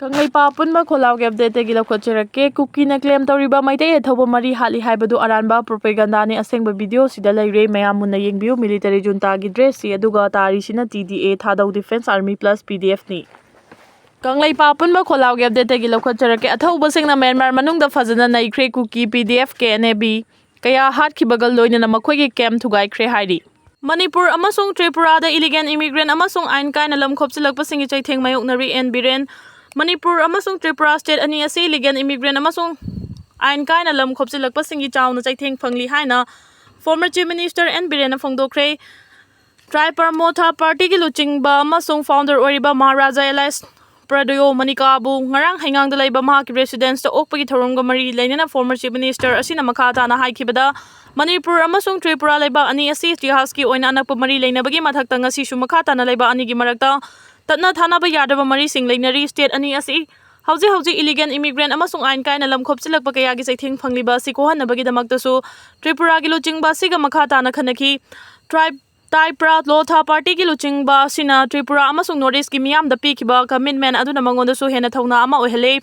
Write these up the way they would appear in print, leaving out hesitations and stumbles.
Kanglaipa punba kholauge update gi lokhocherake Kuki na claim toriba Meitei thoba mari hali haibadu aranba propaganda ni asengba video sida leire mayam munna yengbiu military junta gi dress si aduga tari sina TDA thadau defense army plus PDF ni Kanglaipa punba kholauge update gi lokhocherake athauba singna Myanmar manungda fajana naikre Kuki PDF KNAB kaya hat khibagal loina na makhoi gi camp thugai khre hairi Manipur amasung Tripura da illegal immigrant amasung ain kaina lam khopchilakpa singi chaitheng mayoknari en biren Manipur amasung Tripura state ani ase illegal immigrant amasung ain kaina lam khopchilakpa singi chawna chaitheng phangli haina former chief minister N Biren phongdokre Triparmotha party gi luchingba amasung founder Oriba Maharaja Elias Pradoyo Manikabu ngarang haingang da leiba mahaki residence ta okpagi thoromga mari leinana former chief minister asina makhata na haikibada Manipur amasung Tripura leiba ani ase tihaski oina anakpa mari leinabagi mathakta ngasi su makhata na leiba ani gi marakta Tatna thana ba yadaba mari sing leinari state ani asi hauji illegal immigrant amasung ain kaina lam khopchilak pa kaya gi saitheng phangliba si kohan nabagi damakta su Tripura gi luchingba siga makhata na khanaki tribe Taipra Lotha party gi luchingba sina Tripura amasung Northeast gi miyam da pikiba commitment aduna mangonda su hena thawna ama ohele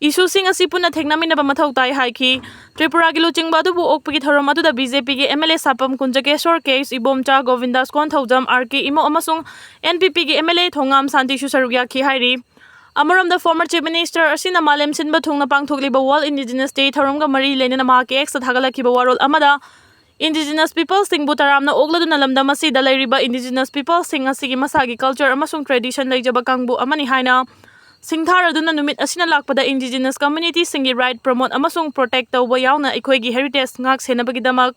issue sing asi punna theknamina ba mathau tai haiki Tripura gi luchingba du bu okpagi thorom adu da BJP gi MLA sapam kunjakeshwar case ibomcha Govindas kon thaujam RK imo amasung NPP gi MLA thongam santi su sarugya ki hairi Amaram the former chief minister asina malem sinba thungna pangthokliba wall indigenous day tharomga mari leinana ma ke ex thagalakiba warol amada indigenous people sing butaramna ogladuna lamdam asi da leiriba indigenous people sing asigi masagi culture amasung tradition leijaba kangbu amani haina Singthar aduna numit asina lakpada indigenous community singi right promote amasung protect tawba yauna ikhoigi heritage ngak senabagi damak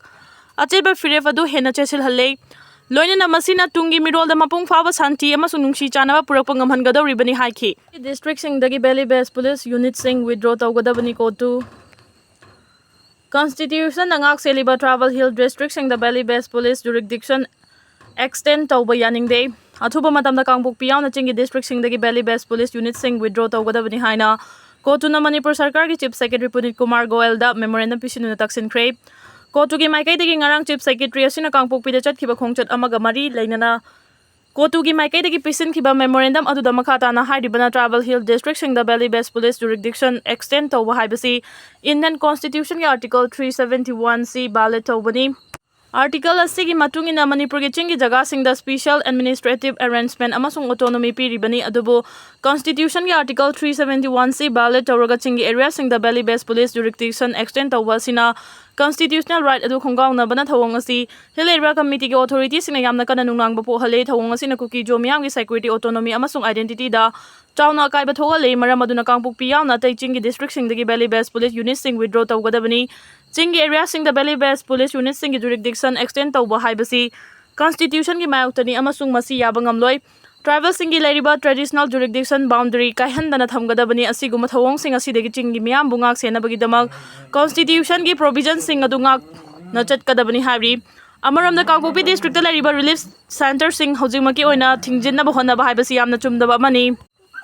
acheba firef adu hena chesil halle loinana masina tungi mirol da mapung fawa santi amasung nungsi chanaba purakpa ngamhangadawribani haiki district sing dagi belly base police unit sing withdraw tawgadabani ko to Constitution ngak seliba travel hill district sing the belly base police jurisdiction extend tawba yaning day Athuba matamda kangbuk piyaw na chingi district sing dagi belly base police unit sing withdraw tawgadabani haina kotu na Manipur sarkar gi chief secretary Punit Kumar Goel da memorandum pisinu na taksin kre kotu gi maikai dagi ngarang chief secretary asina kangbuk pida chatkiba khongchat amaga mari leinana kotu gi maikai dagi pisin khiba memorandum adu da makhata na haidibana travel hill district sing the belly base police jurisdiction extend tawba haibasi Indian constitution gi article 371C ballot tawbani Article asigi matungina Manipur gi chingi jaga sing the special administrative arrangement amasung autonomy piribani adubu constitution gi article 371C ballot tawraga chingi area sing the belly base police jurisdiction extend tawbasina constitutional right adu khonggaung na bana thawong asi hill area committee gi authority sing yamna kana nungang bapo hale thawong asi na Kuki jomiam gi security autonomy amasung identity da Chawna kai bathoga le maram aduna kangpuk piyaw na tai chingi district sing dagi belly base police unit sing withdraw tawgadabani Chingi area sing the belly base police unit sing jurisdiction extend tawba haibasi constitution gi mayoktani amasung masi yabangam loi tribal singi leiriba traditional jurisdiction boundary kaihandana thamgadabani asiguma thawong sing asidagi chingi miyam bungak senabagi damak constitution gi provision sing adungak na chatkadabani haibri Amaram the Kangpopi district leiriba relief center sing hojimaki oina thingjinna bahona haibasi yamna chumdaba mani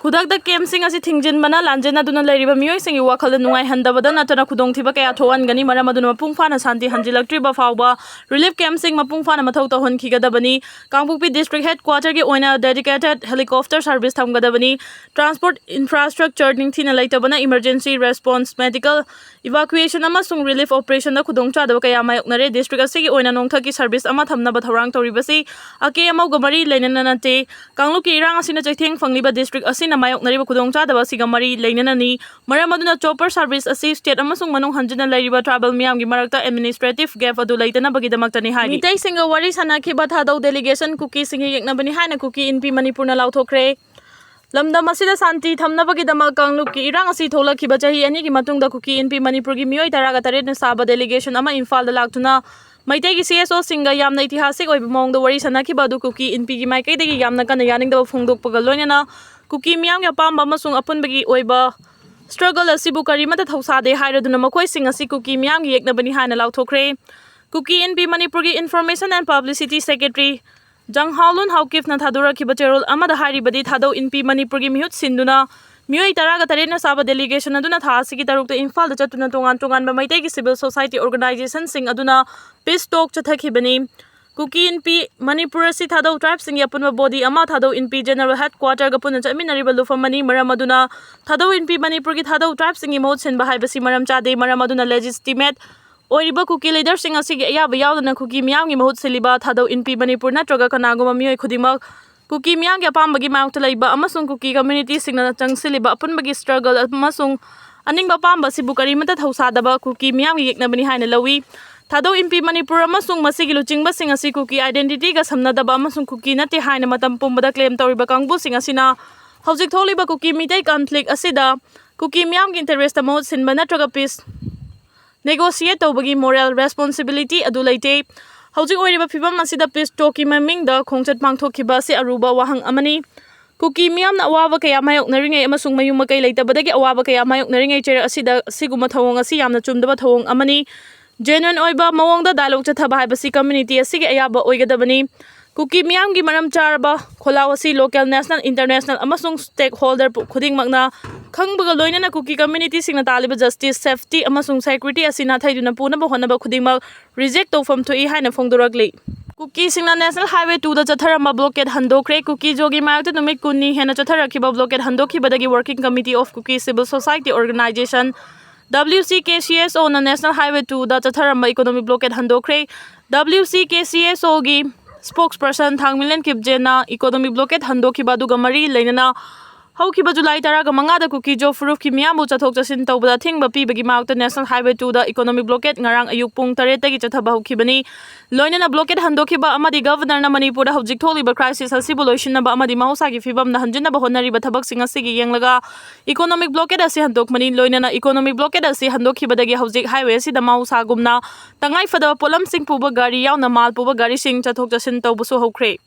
Kudak da kem sing asi thingjin mana lanjena duna leiriba mioi singi wakhal nungai handabada natana khudong thiba kaya thoan gani maram aduna mapung fana santi hanjilaktriba fawba relief camp sing mapung fana mathau ta hon khigadabani Kangpokpi district headquarter gi oina dedicated helicopter service thamgadabani transport infrastructure ningthina leitabana emergency response medical evacuation amasung relief operation da khudong chadaba kaya mayoknare district asigi oina nongthaki service ama thamnaba thorang toribasi ake amau gamari leinana nate Kangluki irang asina chaitheng fangliba district asina na mayok nariba kudong chadaba siga mari leinana ni maram aduna chopper service asi state amasung manung hanjina leiriba travel miyam gi marakta administrative gap adu leitana bagi damakta ni hai Meitei singa wari sana khiba thadau delegation Kukisingna yekna bani haina Kuki NP Manipur na lauthokre lamdam asida santi thamna bagi damak Kangluki irang asi thola khiba chahi ani gi matungda Kuki NP Manipur gi miyoi taraga taret na saba delegation ama Imphal da laktuna Meitei gi CSO singa yamna itihasik oiba mong da wari sana khiba du Kuki NP gi maikai dagi yamna kana yaning da phungdok pagaloina Kuki miyam ya pamba masung apun bagi oiba struggle asibu karimata thausade hairaduna makhoi sing asi Kuki miyam gi yekna bani haina lauthokre Kuki NP Manipur gi information and publicity secretary Janghaulun Haukif na thadura khiba cherol amada hairibadi thadau NP Manipur gi mihut sinduna mioi taraga tarena saba delegation aduna tha asigi tarukta Imphal da chatuna tongan ba Meitei gi civil society organization sing aduna peace talk chathakibani Kuki Inpi Manipur si thadau tribes singi apunba body ama thadau Inpi General Headquarter ga puna chaminariba lufamani maram aduna thadau Inpi Manipur gi thadau tribes singi mohut senba haibasi maram chade maram aduna legitimate oiriba Kuki leader sing asigi ayaba yaudana Kuki miyamgi mohut seliba thadau Inpi Manipur natraga kanaguma miyoi khudimak Kuki miyamgi apambagi mayokta laiba amasung Kuki community singna changsiliba apunbagi struggle amasung aningba pamba sibu karimata thausadaba Kuki miyamgi yeknabani haina lawi Thadau Inpi Manipur amasung masigi luchingba sing asi Kuki identity ga samnadaba amasung Kuki nate haina matam pumbada claim tawriba kangbu sing asina hojik tholiba Kuki Meitei conflict asida Kuki miyamgi interest amot sinba natraga peace negotiate tawbagi moral responsibility adu leite hojik oiriba phibam asida peace talki mamingda khongchat pangthokhiba se aruba wahang amani Kuki miyamna awaba kaya mayoknaringai amasung mayuma kai leitabadagi awaba kaya mayoknaringai chera asida siguma thawong asi yamna chumdaba thawong amani Genuine oiba mawongda dialogue chathaba haibasi community asigi ayaba oigadabani Kuki miyamgi maram charaba kholawasi local national international amasung stakeholder khudingmakna khangbaga loinana Kuki community singna taliba justice safety amasung security asina thaiduna punaba honaba khudingmak reject tofam thoi haina phongdorakli Kukisingna National Highway 2 da chatharamba blockade handokre Kuki jogi mayakta numit kunni hena chatharakhiba blockade handokhibadagi working committee of Kuki civil society organization WCKCSO na National Highway 2 da chatharamba economic blockade handokre WCKCSO gi spokesperson Thangmilen Kipjena economic blockade handokhiba duga mari leinana haukiba July 10 ga manga da Kuki jo proof ki miyamu chathok chasin tawbada thingba pibagi mayokta National Highway 2 da economic blockade ngarang ayuk pung 3 tagi chathaba hukibani loinana blockade handokhiba amadi governor na Manipur da hojik tholiba crisis asibu loisinaba amadi mahosa gi fibam na hanjinaba honariba thabak singa sigi yenglaga economic blockade asi handokmani loinana economic blockade asi handokhibadagi hojik highway si da mahosa gumna tangai fadaba polam sing puba gari yauna mal puba gari sing chathok chasin tawbusu hokre